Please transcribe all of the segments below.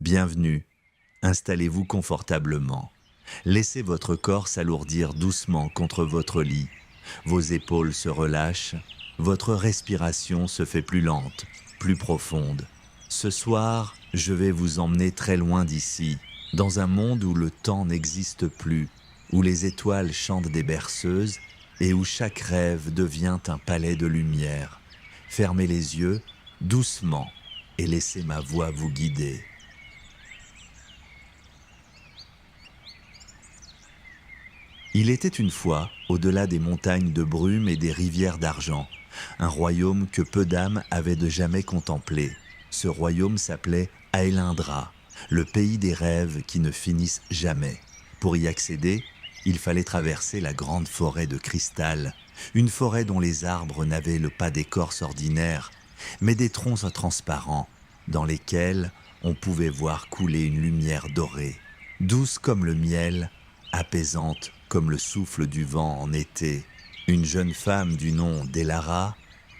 Bienvenue, installez-vous confortablement. Laissez votre corps s'alourdir doucement contre votre lit. Vos épaules se relâchent, votre respiration se fait plus lente, plus profonde. Ce soir, je vais vous emmener très loin d'ici, dans un monde où le temps n'existe plus, où les étoiles chantent des berceuses et où chaque rêve devient un palais de lumière. Fermez les yeux, doucement, et laissez ma voix vous guider. Il était une fois, au-delà des montagnes de brume et des rivières d'argent, un royaume que peu d'âmes avaient de jamais contemplé. Ce royaume s'appelait Aelindra, le pays des rêves qui ne finissent jamais. Pour y accéder, il fallait traverser la grande forêt de cristal, une forêt dont les arbres n'avaient pas d'écorce ordinaire, mais des troncs transparents, dans lesquels on pouvait voir couler une lumière dorée, douce comme le miel, apaisante comme le souffle du vent en été. Une jeune femme du nom d'Elara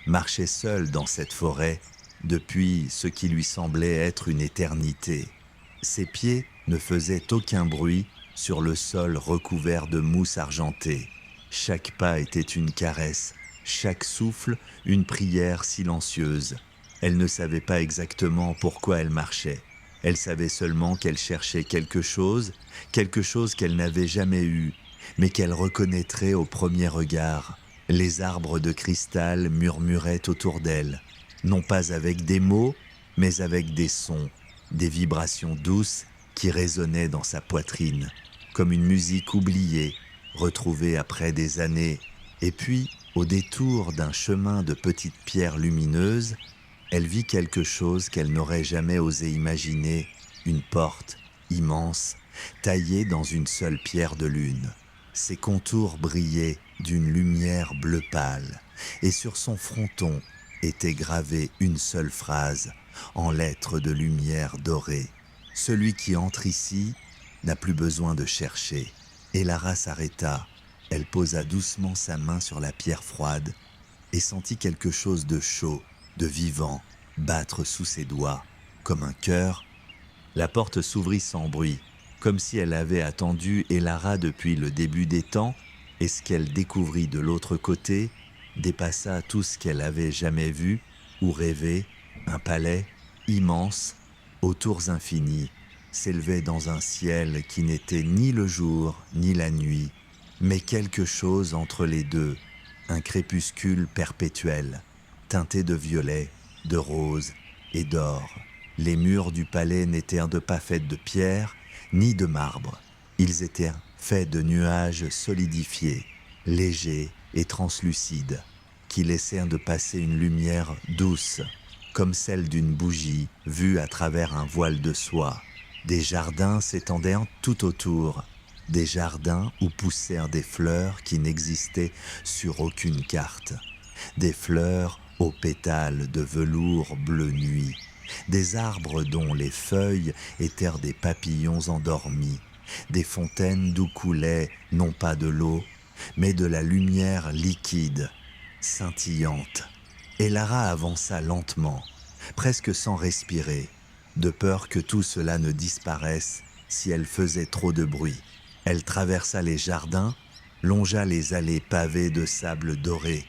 marchait seule dans cette forêt depuis ce qui lui semblait être une éternité. Ses pieds ne faisaient aucun bruit sur le sol recouvert de mousse argentée. Chaque pas était une caresse, chaque souffle une prière silencieuse. Elle ne savait pas exactement pourquoi elle marchait. Elle savait seulement qu'elle cherchait quelque chose qu'elle n'avait jamais eu, mais qu'elle reconnaîtrait au premier regard. Les arbres de cristal murmuraient autour d'elle, non pas avec des mots, mais avec des sons, des vibrations douces qui résonnaient dans sa poitrine, comme une musique oubliée, retrouvée après des années. Et puis, au détour d'un chemin de petites pierres lumineuses, elle vit quelque chose qu'elle n'aurait jamais osé imaginer, une porte immense, taillée dans une seule pierre de lune. Ses contours brillaient d'une lumière bleu pâle, et sur son fronton était gravée une seule phrase, en lettres de lumière dorée. Celui qui entre ici n'a plus besoin de chercher. Et Lara s'arrêta. Elle posa doucement sa main sur la pierre froide et sentit quelque chose de chaud, de vivant, battre sous ses doigts, comme un cœur. La porte s'ouvrit sans bruit, comme si elle avait attendu Elara depuis le début des temps, et ce qu'elle découvrit de l'autre côté dépassa tout ce qu'elle avait jamais vu ou rêvé. Un palais immense, aux tours infinies, s'élevait dans un ciel qui n'était ni le jour ni la nuit, mais quelque chose entre les deux, un crépuscule perpétuel, teinté de violet, de rose et d'or. Les murs du palais n'étaient pas faits de pierre ni de marbre. Ils étaient faits de nuages solidifiés, légers et translucides, qui laissèrent de passer une lumière douce, comme celle d'une bougie vue à travers un voile de soie. Des jardins s'étendaient tout autour, des jardins où poussèrent des fleurs qui n'existaient sur aucune carte, des fleurs aux pétales de velours bleu nuit, des arbres dont les feuilles étaient des papillons endormis, des fontaines d'où coulait non pas de l'eau, mais de la lumière liquide, scintillante. Et Lara avança lentement, presque sans respirer, de peur que tout cela ne disparaisse si elle faisait trop de bruit. Elle traversa les jardins, longea les allées pavées de sable doré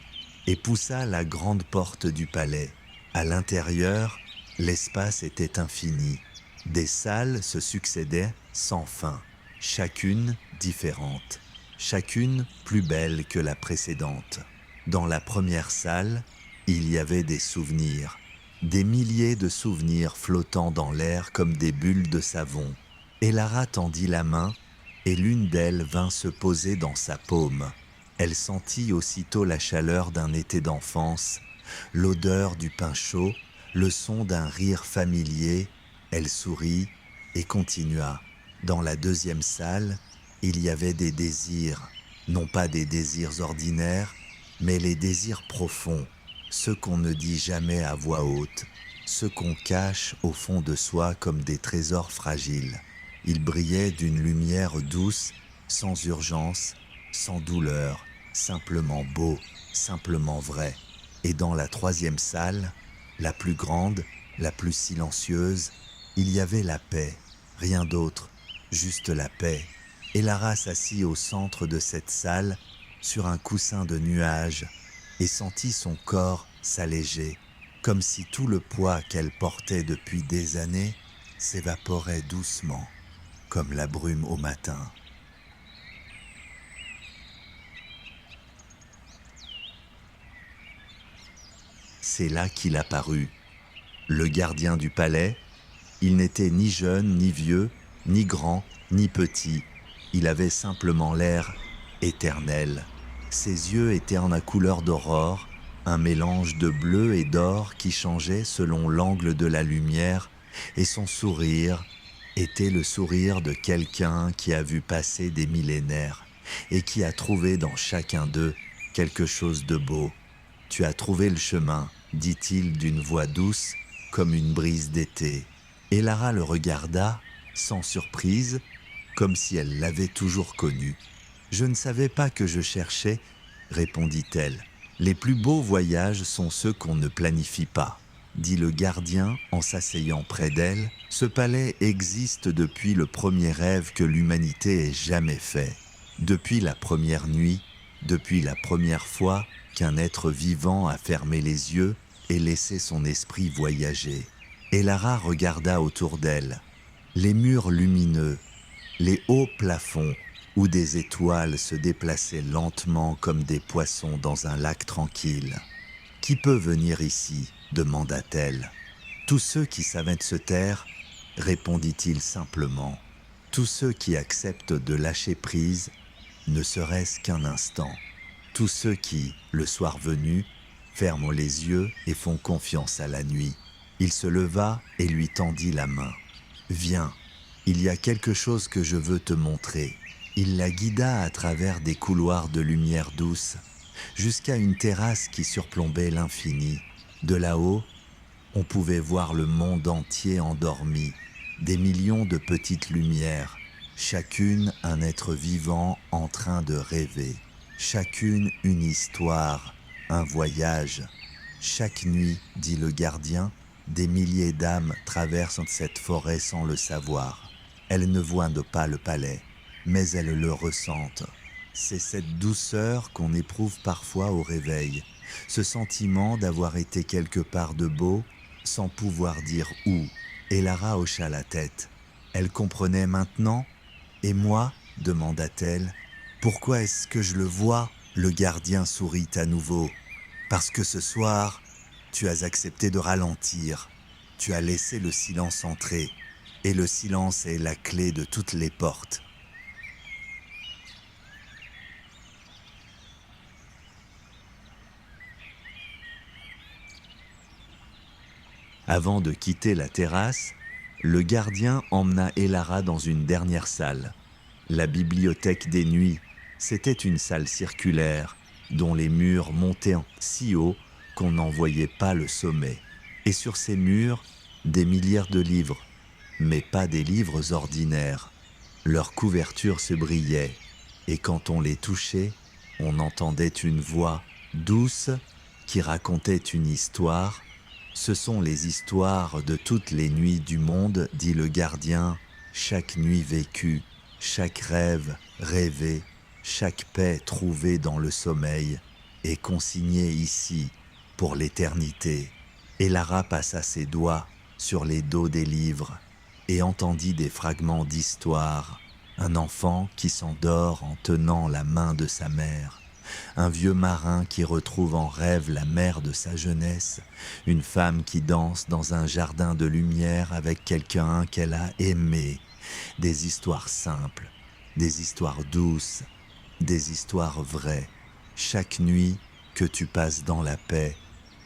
et poussa la grande porte du palais. À l'intérieur, l'espace était infini. Des salles se succédaient sans fin, chacune différente, chacune plus belle que la précédente. Dans la première salle, il y avait des souvenirs, des milliers de souvenirs flottant dans l'air comme des bulles de savon. Et Lara tendit la main, et l'une d'elles vint se poser dans sa paume. Elle sentit aussitôt la chaleur d'un été d'enfance, l'odeur du pain chaud, le son d'un rire familier. Elle sourit et continua. Dans la deuxième salle, il y avait des désirs, non pas des désirs ordinaires, mais les désirs profonds, ceux qu'on ne dit jamais à voix haute, ceux qu'on cache au fond de soi comme des trésors fragiles. Ils brillaient d'une lumière douce, sans urgence, sans douleur, simplement beau, simplement vrai. Et dans la troisième salle, la plus grande, la plus silencieuse, Il y avait la paix, rien d'autre, juste la paix. Et Lara s'assit au centre de cette salle, sur un coussin de nuages, et sentit son corps s'alléger, comme si tout le poids qu'elle portait depuis des années s'évaporait doucement, comme la brume au matin. C'est là qu'il apparut, le gardien du palais. Il n'était ni jeune, ni vieux, ni grand, ni petit. Il avait simplement l'air éternel. Ses yeux étaient en la couleur d'aurore, un mélange de bleu et d'or qui changeait selon l'angle de la lumière, et son sourire était le sourire de quelqu'un qui a vu passer des millénaires et qui a trouvé dans chacun d'eux quelque chose de beau. Tu as trouvé le chemin, dit-il d'une voix douce comme une brise d'été. Et Lara le regarda, sans surprise, comme si elle l'avait toujours connu. « Je ne savais pas que je cherchais, » répondit-elle. « Les plus beaux voyages sont ceux qu'on ne planifie pas, » dit le gardien en s'asseyant près d'elle. « Ce palais existe depuis le premier rêve que l'humanité ait jamais fait, depuis la première nuit, depuis la première fois qu'un être vivant a fermé les yeux et laissé son esprit voyager. » Et Lara regarda autour d'elle, les murs lumineux, les hauts plafonds où des étoiles se déplaçaient lentement comme des poissons dans un lac tranquille. « Qui peut venir ici ?» demanda-t-elle. « Tous ceux qui savent se taire, » répondit-il simplement. « Tous ceux qui acceptent de lâcher prise, ne serait-ce qu'un instant. Tous ceux qui, le soir venu, ferment les yeux et font confiance à la nuit. » Il se leva et lui tendit la main. « Viens, il y a quelque chose que je veux te montrer. » Il la guida à travers des couloirs de lumière douce, jusqu'à une terrasse qui surplombait l'infini. De là-haut, on pouvait voir le monde entier endormi, des millions de petites lumières, chacune un être vivant en train de rêver, chacune une histoire, un voyage. Chaque nuit, dit le gardien, des milliers d'âmes traversent cette forêt sans le savoir. Elles ne voient pas le palais, mais elles le ressentent. C'est cette douceur qu'on éprouve parfois au réveil, ce sentiment d'avoir été quelque part de beau, sans pouvoir dire où. Et Lara hocha la tête. Elle comprenait maintenant. « Et moi ?» demanda-t-elle. « Pourquoi est-ce que je le vois ?» Le gardien sourit à nouveau. « Parce que ce soir, tu as accepté de ralentir. Tu as laissé le silence entrer. Et le silence est la clé de toutes les portes. » Avant de quitter la terrasse, le gardien emmena Elara dans une dernière salle. La bibliothèque des nuits, c'était une salle circulaire dont les murs montaient si haut qu'on n'en voyait pas le sommet. Et sur ces murs, des milliers de livres, mais pas des livres ordinaires. Leurs couvertures se brillaient, et quand on les touchait, on entendait une voix douce qui racontait une histoire. « Ce sont les histoires de toutes les nuits du monde, » dit le gardien, « chaque nuit vécue, chaque rêve rêvé, chaque paix trouvée dans le sommeil est consignée ici pour l'éternité. » Et Lara passa ses doigts sur les dos des livres et entendit des fragments d'histoire. Un enfant qui s'endort en tenant la main de sa mère, un vieux marin qui retrouve en rêve la mère de sa jeunesse, une femme qui danse dans un jardin de lumière avec quelqu'un qu'elle a aimé, des histoires simples, des histoires douces, des histoires vraies. Chaque nuit que tu passes dans la paix,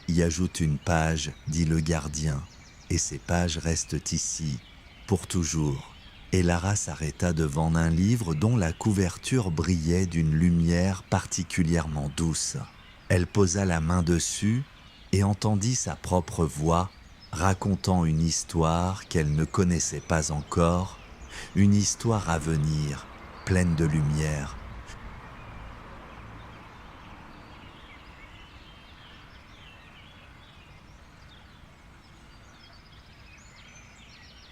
y ajoute une page, dit le gardien, et ces pages restent ici, pour toujours. Et Lara s'arrêta devant un livre dont la couverture brillait d'une lumière particulièrement douce. Elle posa la main dessus et entendit sa propre voix racontant une histoire qu'elle ne connaissait pas encore, une histoire à venir, pleine de lumière.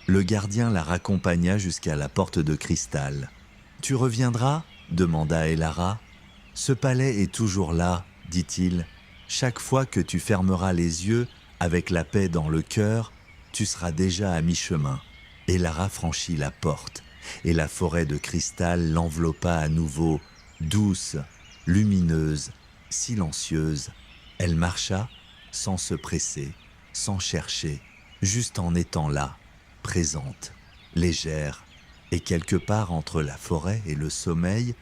Le gardien la raccompagna jusqu'à la porte de cristal. « Tu reviendras » demanda Elara. « Ce palais est toujours là, dit-il. Chaque fois que tu fermeras les yeux, avec la paix dans le cœur, tu seras déjà à mi-chemin. » Elara franchit la porte, et la forêt de cristal l'enveloppa à nouveau, douce, lumineuse, silencieuse. Elle marcha sans se presser, sans chercher, juste en étant là, présente, légère, et quelque part entre la forêt et le sommeil,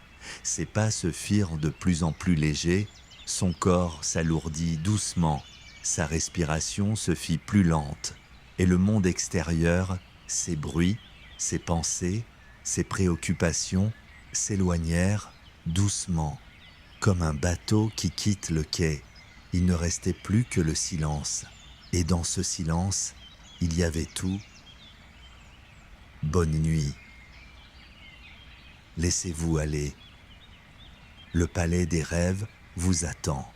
ses pas se firent de plus en plus légers, son corps s'alourdit doucement, sa respiration se fit plus lente, et le monde extérieur, ses bruits, ses pensées, ses préoccupations s'éloignèrent doucement, comme un bateau qui quitte le quai. Il ne restait plus que le silence, et dans ce silence, il y avait tout. Bonne nuit. Laissez-vous aller. Le palais des rêves vous attend.